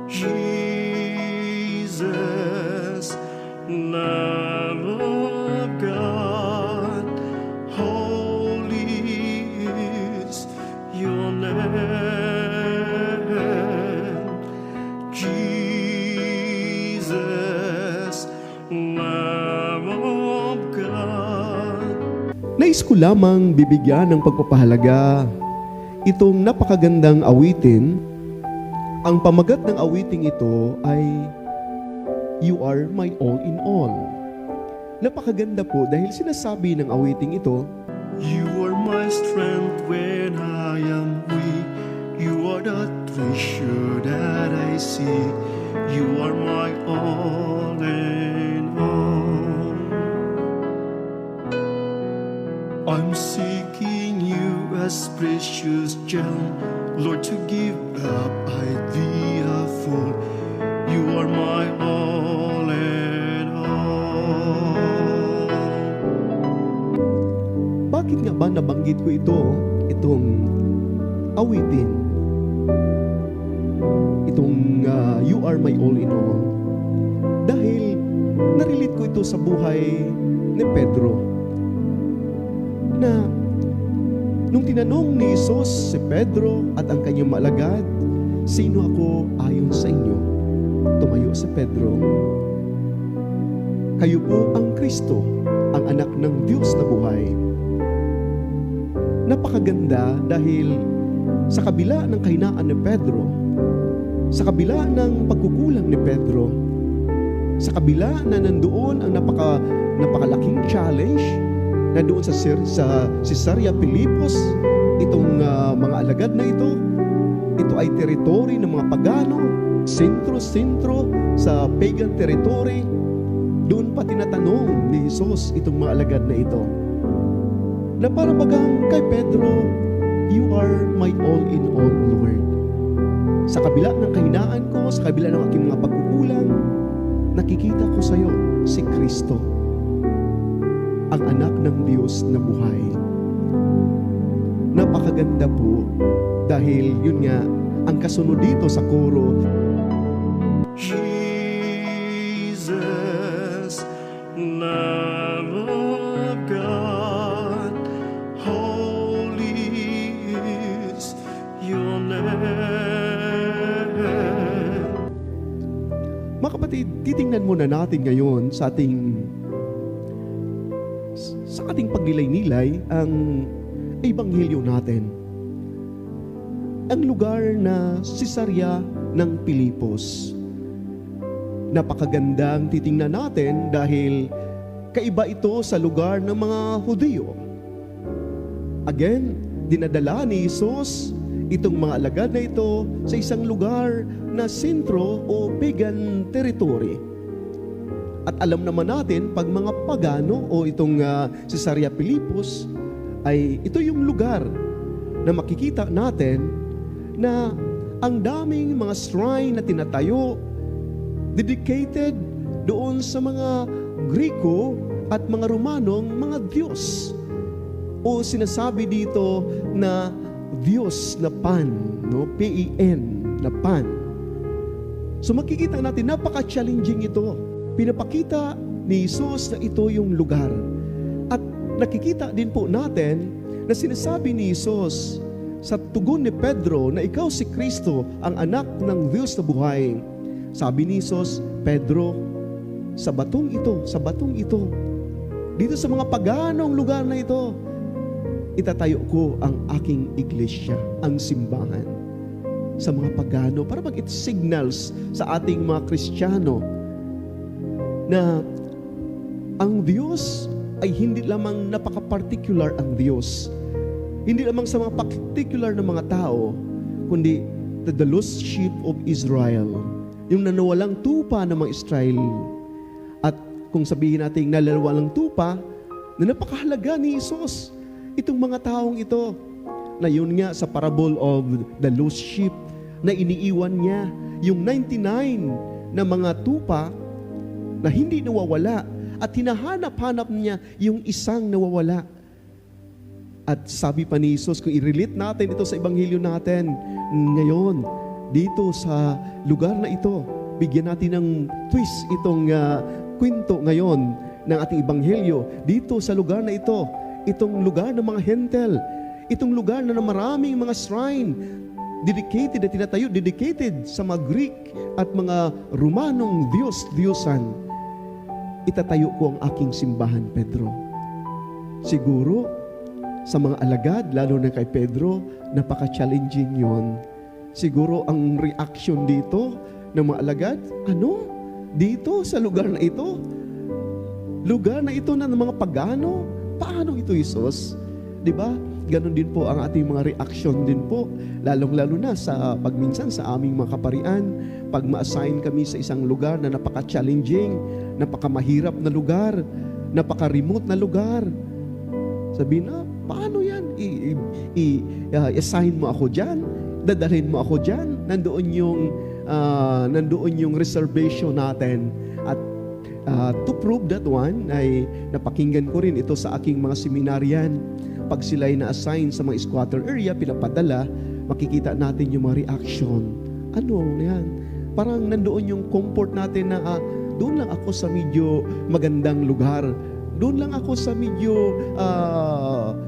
Jesus, Lamb of God, holy is your name. Jesus, Lamb of God. Nais ko lamang bibigyan ng pagpapahalaga itong napakagandang awitin. Ang pamagat ng awiting ito ay You Are My All in All. Napakaganda po dahil sinasabi ng awiting ito, You are my strength when I am weak. You are the treasure that I seek. You are my all in all. I'm seeking you as precious gem. Lord, to give up I'd be a fool. You are my all in all. bakit nga ba nabanggit ko itong awitin? Itong You Are My All in All. Dahil narelate ko ito sa buhay ni Pedro. Na nung tinanong ni Jesus si Pedro at ang kanyang maalagad, sino ako ayon sa inyo? Tumayo si Pedro. Kayo po ang Kristo, ang anak ng Diyos na buhay. Napakaganda dahil sa kabila ng kahinaan ni Pedro, sa kabila ng pagkukulang ni Pedro, sa kabila na nandoon ang napakalaking challenge na doon sa Caesarea Philippos, itong mga alagad na ito ay teritoryo ng mga pagano, sentro sa pagan territory. Doon pa tinatanong ni Jesus itong mga alagad na ito, na para bagang kay Pedro, You are my all in all, Lord. Sa kabila ng kahinaan ko, sa kabila ng aking mga pagkukulang, nakikita ko sa iyo si Kristo, ang anak ng Diyos na buhay. Napakaganda po dahil yun nga, ang kasunod dito sa koro, Jesus, Lamb of God, holy is your name. mga kapatid, titingnan muna natin ngayon sa ating pagnilay-nilay ang ebanghelyo natin. Ang lugar na Caesarea ng Pilipos. Napakagandang titingnan natin dahil kaiba ito sa lugar ng mga Hudyo. Again, dinadala ni Jesus itong mga alagad na ito sa isang lugar na sentro o pagan territory. At alam naman natin, pag mga pagano o itong Caesarea Philippos, ay ito yung lugar na makikita natin na ang daming mga shrine na tinatayo, dedicated doon sa mga Griko at mga Romanong mga Diyos. O sinasabi dito na Diyos na Pan, no? P-E-N, na Pan. So makikita natin, napaka-challenging ito. Pinapakita ni Jesus na ito yung lugar. At nakikita din po natin na sinasabi ni Jesus sa tugon ni Pedro na ikaw si Kristo, ang anak ng Diyos na buhay. Sabi ni Jesus, Pedro, sa batong ito, dito sa mga paganong lugar na ito, itatayo ko ang aking iglesia, ang simbahan. Sa mga pagano, para mag-it signals sa ating mga Kristiyano na ang Diyos ay hindi lamang napaka-particular ang Diyos. Hindi lamang sa mga particular na mga tao, kundi the lost sheep of Israel, yung nanawalang tupa ng mga Israel. At kung sabihin natin nanawalang tupa, na napakahalaga ni Jesus, itong mga taong ito, na yun nga sa parable of the lost sheep, na iniiwan niya yung 99 na mga tupa na hindi nawawala at hinahanap-hanap niya yung isang nawawala. At sabi pa ni Jesus, kung i-relate natin ito sa ebanghelyo natin ngayon, dito sa lugar na ito. Bigyan natin ng twist itong kwento ngayon ng ating ebanghelyo dito sa lugar na ito. Itong lugar ng mga hentel. Itong lugar na maraming mga shrine dedicated at tinatayo, dedicated sa mga Greek at mga Romanong Diyos-Diyosan. Itatayo ko ang aking simbahan, Pedro. Siguro, sa mga alagad, lalo na kay Pedro, napaka-challenging yon. Siguro ang reaction dito ng mga alagad, ano? Dito sa lugar na ito? Lugar na ito na ng mga pagano? Paano ito, Jesus? Diba? Ganon din po ang ating mga reaction din po. Lalong-lalo na sa pagminsan sa aming mga kaparian, pag ma-assign kami sa isang lugar na napaka-challenging, napaka-mahirap na lugar, napaka-remote na lugar. Sabihin na, paano yan? I-assign mo ako dyan? Dadalhin mo ako dyan? Nandoon yung reservation natin. At to prove that one, ay napakinggan ko rin ito sa aking mga seminaryan. Pag sila ay na-assign sa mga squatter area, pinapadala, makikita natin yung mga reaction. Ano yan? Parang nandoon yung comfort natin na doon lang ako sa medyo magandang lugar. Doon lang ako sa medyo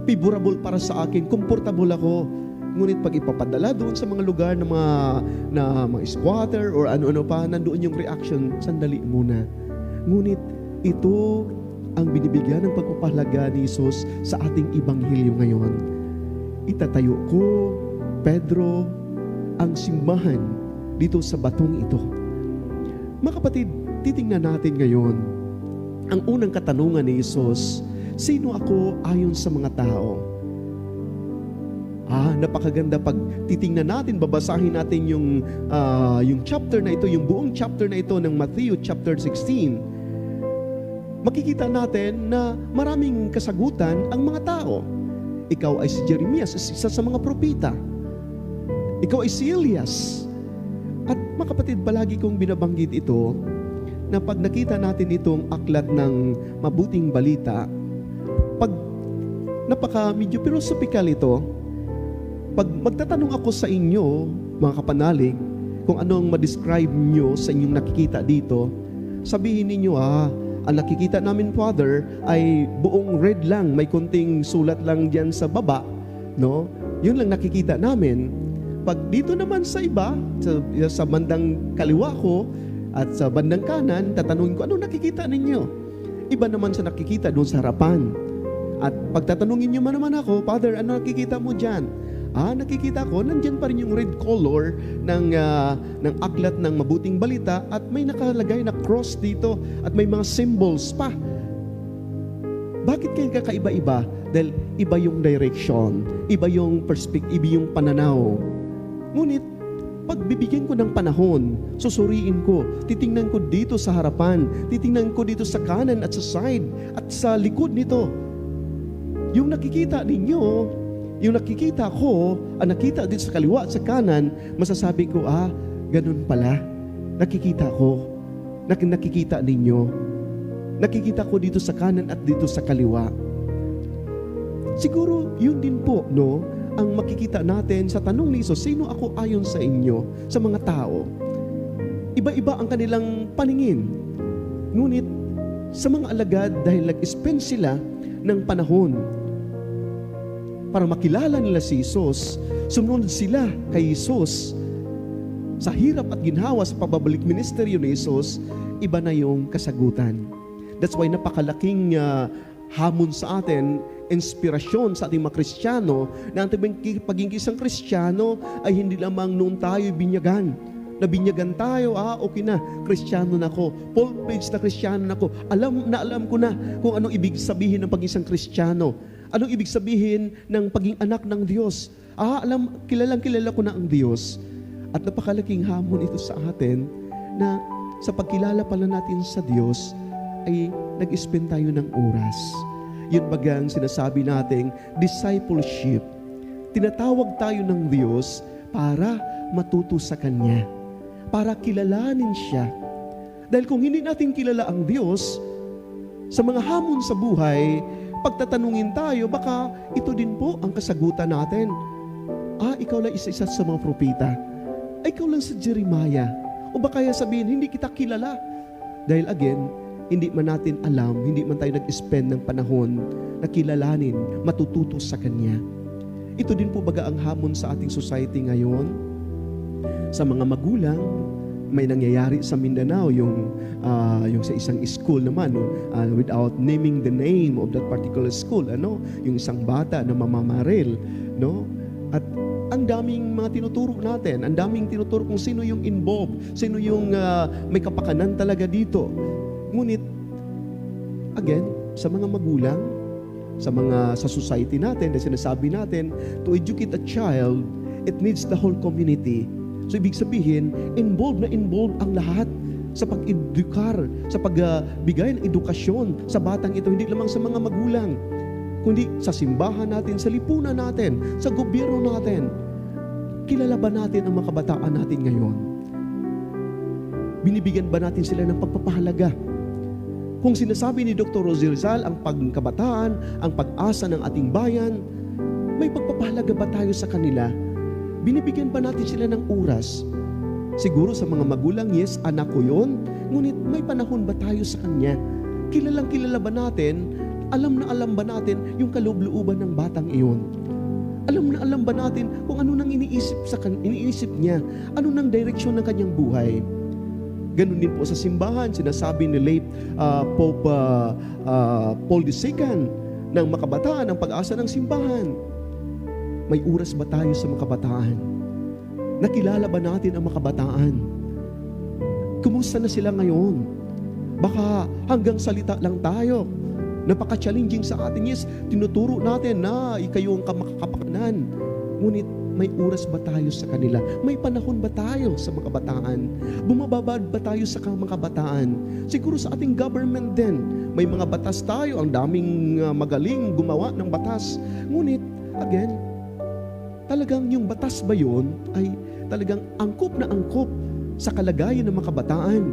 favorable para sa akin. Comfortable ako. Ngunit pag ipapadala doon sa mga lugar na mga squatter or ano-ano pa, nandoon yung reaction, sandali muna. Ngunit ito ang binibigyan ng pagpapahalaga ni Jesus sa ating ebanghelyo ngayon. Itatayo ko, Pedro, ang simbahan dito sa batong ito. Mga kapatid, titingnan natin ngayon ang unang katanungan ni Jesus, sino ako ayon sa mga tao? Napakaganda pag titingnan natin, babasahin natin yung chapter na ito, yung buong chapter na ito ng Matthew chapter 16. Makikita natin na maraming kasagutan ang mga tao. Ikaw ay si Jeremias, isa sa mga propeta. Ikaw ay si Elias. At mga kapatid, palagi kong binabanggit ito, na pag nakita natin itong aklat ng mabuting balita, pag medyo philosophical ito, pag magtatanong ako sa inyo, mga kapanalig, kung anong ma-describe nyo sa inyong nakikita dito, sabihin ninyo, ang nakikita namin, Father, ay buong red lang, may konting sulat lang diyan sa baba, no? Yun lang nakikita namin. Pag dito naman sa iba, sa bandang kaliwa ko, at sa bandang kanan, tatanungin ko, ano nakikita ninyo? Iba naman sa nakikita doon sa harapan. At pagtatanungin nyo naman ako, Father, ano nakikita mo dyan? Nakikita ko, nandyan pa rin yung red color ng aklat ng mabuting balita at may nakalagay na cross dito at may mga symbols pa. Bakit kayo kakaiba-iba? Dahil iba yung direction, iba yung perspective, iba yung pananaw. Ngunit, pagbibigyan ko ng panahon, susuriin ko, titingnan ko dito sa harapan, titingnan ko dito sa kanan at sa side, at sa likod nito. Yung nakikita ninyo, yung nakikita ko, ang nakita dito sa kaliwa at sa kanan, masasabi ko, ganun pala. Nakikita ko, nakikita ninyo. Nakikita ko dito sa kanan at dito sa kaliwa. Siguro, yun din po, no? Ang makikita natin sa tanong ni Jesus, sino ako ayon sa inyo, sa mga tao? Iba-iba ang kanilang paningin. Ngunit, sa mga alagad, dahil nag-spend sila ng panahon para makilala nila si Jesus, sumunod sila kay Jesus. Sa hirap at ginhawa sa pababalik ministeryo ni Jesus, iba na yung kasagutan. That's why napakalaking hamon sa atin, inspirasyon sa ating mga Kristiyano, na ang pagiging isang Kristiyano ay hindi lamang noon tayo binyagan. Nabinyagan tayo, okay na, Kristiyano na ako, full-page na Kristiyano na ako, alam ko na kung anong ibig sabihin ng pag-isang Kristiyano, anong ibig sabihin ng pagiging anak ng Diyos. Kilala ko na ang Diyos. At napakalaking hamon ito sa atin na sa pagkilala pala natin sa Diyos ay nag-spend tayo ng oras. Yun bagang sinasabi nating discipleship. Tinatawag tayo ng Diyos para matuto sa Kanya, para kilalanin siya. Dahil kung hindi natin kilala ang Diyos, sa mga hamon sa buhay, pagtatanungin tayo, baka ito din po ang kasagutan natin. Ikaw lang isa sa mga propeta. ay ikaw lang si Jeremiah. O ba kaya sabihin, hindi kita kilala. Dahil again, hindi man natin alam, hindi man tayo nag-spend ng panahon na kilalanin, matututo sa Kanya. Ito din po baga ang hamon sa ating society ngayon. Sa mga magulang, may nangyayari sa Mindanao, yung sa isang school naman, without naming the name of that particular school, yung isang bata na mamamaril, no? At ang daming mga tinuturo natin, ang daming tinuturo kung sino yung involved, sino yung may kapakanan talaga dito. Ngunit, again, sa mga magulang, sa society natin, na sinasabi natin, to educate a child, it needs the whole community. So, ibig sabihin, involved ang lahat sa pag-edukar, sa pagbigay ng edukasyon sa batang ito, hindi lamang sa mga magulang, kundi sa simbahan natin, sa lipunan natin, sa gobyerno natin. Kilala ba natin ang mga kabataan natin ngayon? Binibigyan ba natin sila ng pagpapahalaga? Kung sinasabi ni Dr. Rosie Rizal, ang pagkabataan, ang pag-asa ng ating bayan, may pagpapahalaga ba tayo sa kanila? Binibigyan ba natin sila ng oras? Siguro sa mga magulang, yes, anak ko yun, ngunit may panahon ba tayo sa kanya? Kilala ba natin, alam na alam ba natin yung kaloob-looban ng batang iyon? Alam na alam ba natin kung ano nang iniisip niya? Ano nang direksyon ng kanyang buhay? Ganun din po sa simbahan, sinasabi ni late Pope Paul II ng makabataan, ang pag-asa ng simbahan. May oras ba tayo sa makabataan? Nakilala ba natin ang makabataan? Kumusta na sila ngayon? Baka hanggang salita lang tayo. Napaka-challenging sa atin. Yes, tinuturo natin na ikayo ang kapakanan. Ngunit may oras ba tayo sa kanila? May panahon ba tayo sa mga kabataan? Bumababad ba tayo sa mga kabataan? Siguro sa ating government din, may mga batas tayo, ang daming magaling gumawa ng batas. Ngunit, again, talagang yung batas ba yun ay talagang angkop na angkop sa kalagayan ng mga kabataan?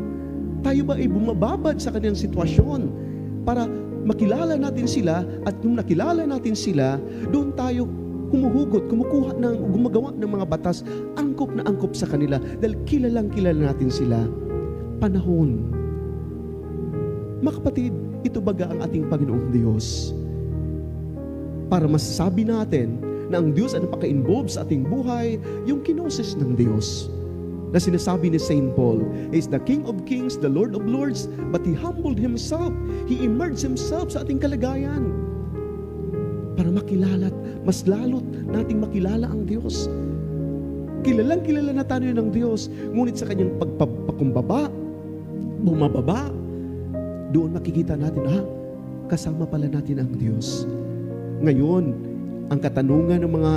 Tayo ba ay bumababad sa kanilang sitwasyon para makilala natin sila, at nung nakilala natin sila, doon tayo gumagawa ng mga batas, angkop na angkop sa kanila dahil kilalang kilala natin sila. Panahon. Mga kapatid, ito baga ang ating Panginoong Diyos. Para masasabi natin na ang Diyos ay napaka-involved sa ating buhay, yung kinoses ng Diyos. Na sinasabi ni Saint Paul, He is the King of Kings, the Lord of Lords, but He humbled Himself. He immersed Himself sa ating kalagayan. Para makilala, mas lalot nating makilala ang Diyos. Kilalang kilala na tayo ng Diyos, ngunit sa kanyang pagpakumbaba, bumababa, doon makikita natin, kasama pala natin ang Diyos. Ngayon, ang katanungan ng mga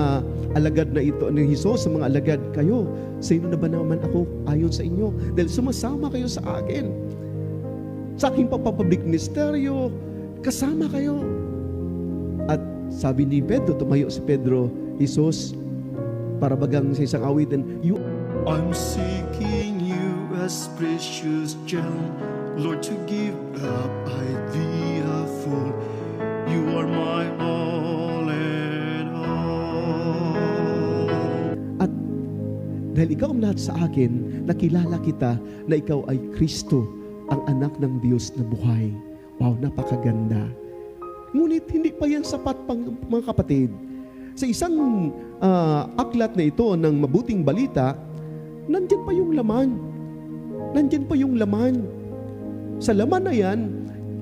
alagad na ito, ng Hesus sa mga alagad, kayo, sino na ba naman ako ayon sa inyo? Dahil sumasama kayo sa akin. Sa aking papapublic ministeryo, kasama kayo. At sabi ni Pedro, tumayo si Pedro, Hesus, para bagang sa isang awitin, I'm seeking you as precious gem, Lord, to give up I'd be a fool. You are my all and all. At dahil ikaw ang lahat sa akin, nakilala kita na ikaw ay Kristo, ang anak ng Diyos na buhay. Wow, napakaganda. Ngunit hindi pa yan sapat mga kapatid. Sa isang aklat na ito ng mabuting balita, nandyan pa yung laman. Nandyan pa yung laman. Sa laman na yan,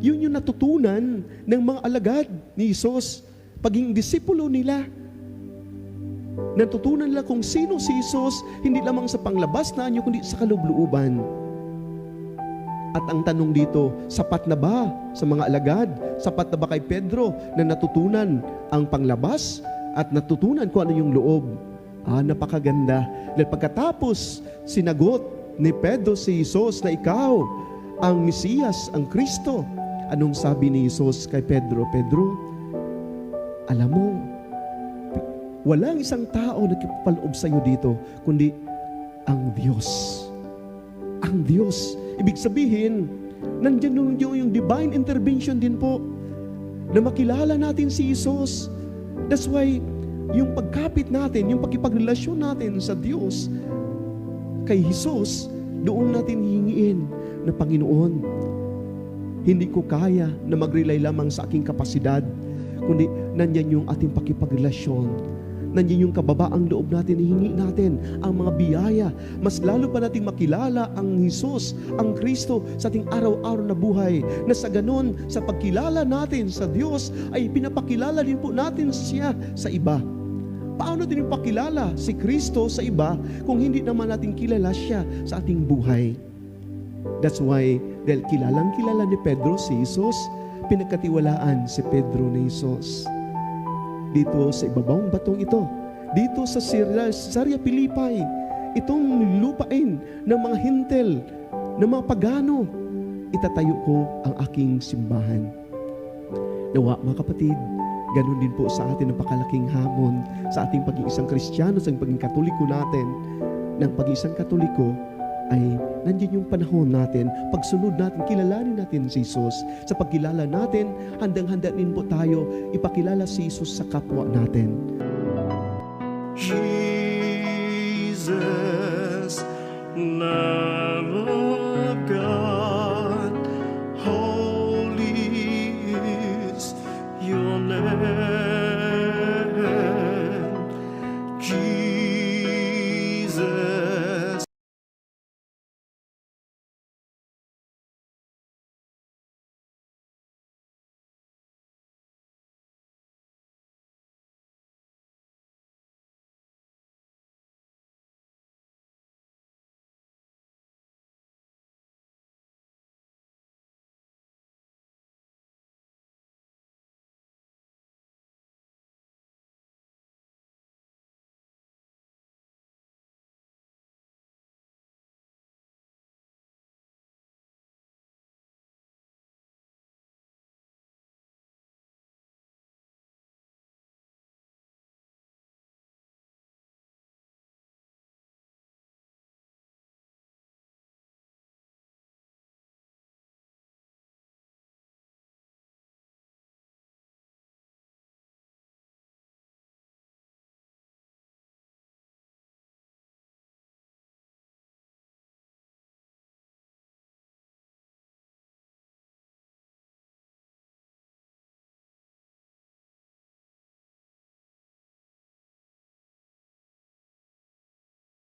yun yung natutunan ng mga alagad ni Hesus, paging disipulo nila. Natutunan nila kung sino si Hesus, hindi lamang sa panglabas na anyo, kundi sa kaloob-looban. At ang tanong dito, sapat na ba sa mga alagad? Sapat na ba kay Pedro na natutunan ang panglabas at natutunan kung ano yung loob? Napakaganda. Dahil pagkatapos, sinagot ni Pedro si Hesus na ikaw ang Mesiyas, ang Kristo. Anong sabi ni Hesus kay Pedro? Pedro, alam mo, walang isang tao na kipapaloob sa iyo dito, kundi ang Diyos. Ang Diyos. Ibig sabihin, nandiyan yung divine intervention din po na makilala natin si Hesus. That's why, yung pagkapit natin, yung pagkipagrelasyon natin sa Diyos, kay Jesus, doon natin hihingiin na, Panginoon, hindi ko kaya na mag-rely lamang sa aking kapasidad, kundi nandyan yung ating pakipagrelasyon. Nandyan yung kababaang loob natin, hihingi natin ang mga biyaya. Mas lalo pa nating makilala ang Jesus, ang Kristo sa ating araw-araw na buhay. Na sa ganon, sa pagkilala natin sa Diyos, ay pinapakilala din po natin siya sa iba. Paano din pakilala si Kristo sa iba kung hindi naman natin kilala siya sa ating buhay? That's why, dahil kilalang kilala ni Pedro si Jesus, pinagkatiwalaan si Pedro ni Jesus. Dito sa ibabawang batong ito, dito sa Caesarea Philippi, itong lupain ng mga hintel, ng mga pagano, itatayo ko ang aking simbahan. Nawa mga kapatid, ganun din po sa atin ang pakalaking hamon sa ating pag-iisang Kristiyano, sa pagiging Katoliko natin. Ng pag-iisang Katoliko ay nandiyan yung panahon natin, pagsunod natin, kilalanin natin si Jesus. Sa pagkilala natin, handang-handa din po tayo ipakilala si Jesus sa kapwa natin. Jesus, now